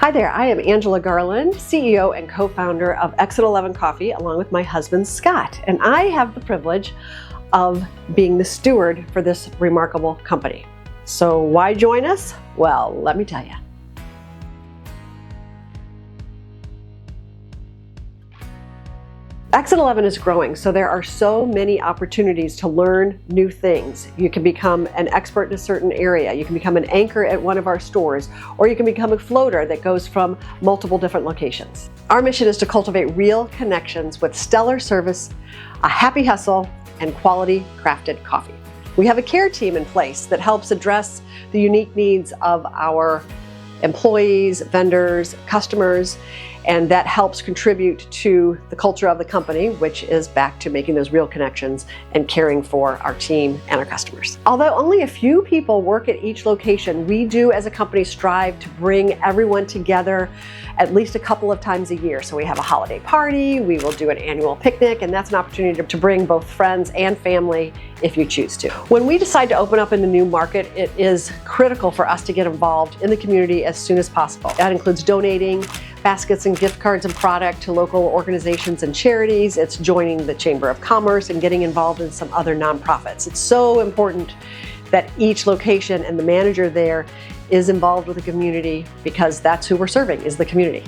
Hi there, I am Angela Garland, CEO and co-founder of Exit 11 Coffee, along with my husband Scott. And I have the privilege of being the steward for this remarkable company. So why join us? Well, let me tell you. Exit 11 is growing, so there are so many opportunities to learn new things. You can become an expert in a certain area, you can become an anchor at one of our stores, or you can become a floater that goes from multiple different locations. Our mission is to cultivate real connections with stellar service, a happy hustle, and quality crafted coffee. We have a care team in place that helps address the unique needs of our employees, vendors, customers, and that helps contribute to the culture of the company, which is back to making those real connections and caring for our team and our customers. Although only a few people work at each location, we do as a company strive to bring everyone together at least a couple of times a year. So we have a holiday party, we will do an annual picnic, and that's an opportunity to bring both friends and family if you choose to. When we decide to open up in a new market, it is critical for us to get involved in the community as soon as possible. That includes donating baskets and gift cards and product to local organizations and charities. It's joining the Chamber of Commerce and getting involved in some other nonprofits. It's so important that each location and the manager there is involved with the community, because that's who we're serving, is the community.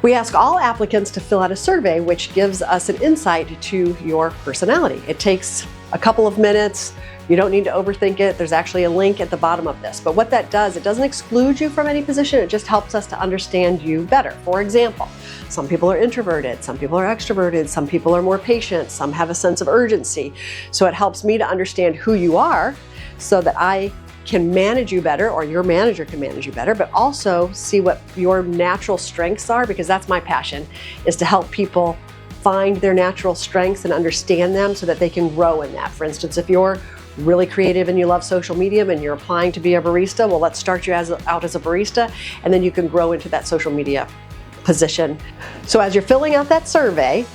We ask all applicants to fill out a survey which gives us an insight to your personality. It takes a couple of minutes. You don't need to overthink it. There's actually a link at the bottom of this. But what that does, it doesn't exclude you from any position. It just helps us to understand you better. For example, some people are introverted, some people are extroverted, some people are more patient, some have a sense of urgency. So it helps me to understand who you are so that I can manage you better, or your manager can manage you better, but also see what your natural strengths are, because that's my passion, is to help people find their natural strengths and understand them so that they can grow in that. For instance, if you're really creative and you love social media and you're applying to be a barista, well, let's start you out as a barista, and then you can grow into that social media position. So as you're filling out that survey,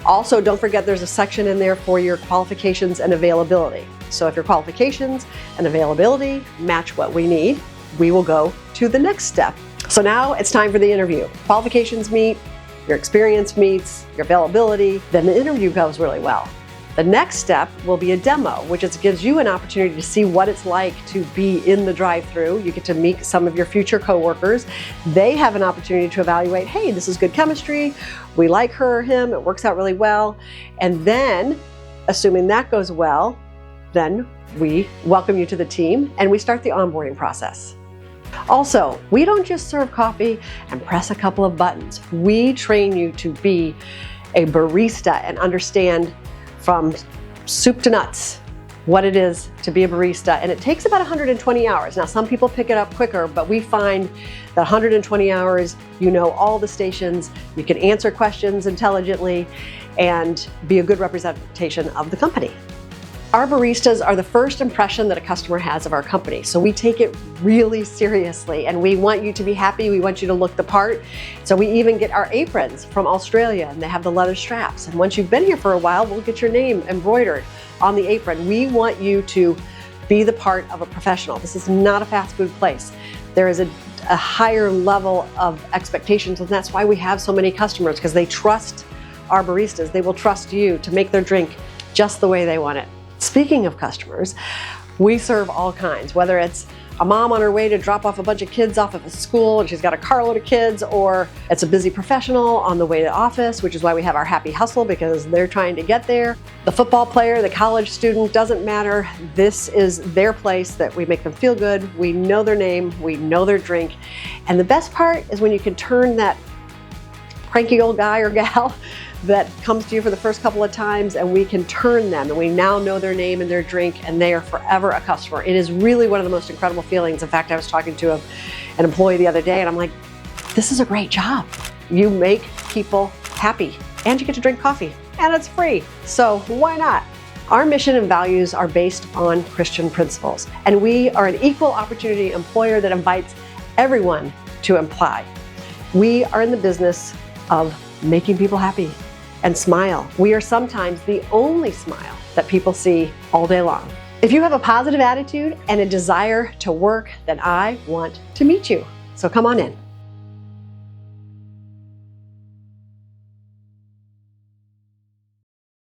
also don't forget there's a section in there for your qualifications and availability. So if your qualifications and availability match what we need, we will go to the next step. So now it's time for the interview. Qualifications meet, your experience meets, your availability, then the interview goes really well. The next step will be a demo, which gives you an opportunity to see what it's like to be in the drive-thru. You get to meet some of your future coworkers. They have an opportunity to evaluate, hey, this is good chemistry, we like her or him, it works out really well. And then, assuming that goes well, then we welcome you to the team and we start the onboarding process. Also, we don't just serve coffee and press a couple of buttons. We train you to be a barista and understand from soup to nuts what it is to be a barista. And it takes about 120 hours. Now, some people pick it up quicker, but we find that 120 hours, you know all the stations, you can answer questions intelligently, and be a good representation of the company. Our baristas are the first impression that a customer has of our company. So we take it really seriously, and we want you to be happy. We want you to look the part. So we even get our aprons from Australia, and they have the leather straps. And once you've been here for a while, we'll get your name embroidered on the apron. We want you to be the part of a professional. This is not a fast food place. There is a higher level of expectations, and that's why we have so many customers, because they trust our baristas. They will trust you to make their drink just the way they want it. Speaking of customers, we serve all kinds, whether it's a mom on her way to drop off a bunch of kids off of a school and she's got a carload of kids, or it's a busy professional on the way to office, which is why we have our happy hustle, because they're trying to get there. The football player, the college student, doesn't matter. This is their place that we make them feel good. We know their name, we know their drink. And the best part is when you can turn that cranky old guy or gal that comes to you for the first couple of times, and we can turn them, and we now know their name and their drink, and they are forever a customer. It is really one of the most incredible feelings. In fact, I was talking to an employee the other day, and I'm like, this is a great job. You make people happy, and you get to drink coffee, and it's free. So why not? Our mission and values are based on Christian principles, and we are an equal opportunity employer that invites everyone to apply. We are in the business of making people happy and smile. We are sometimes the only smile that people see all day long. If you have a positive attitude and a desire to work, then I want to meet you. So come on in.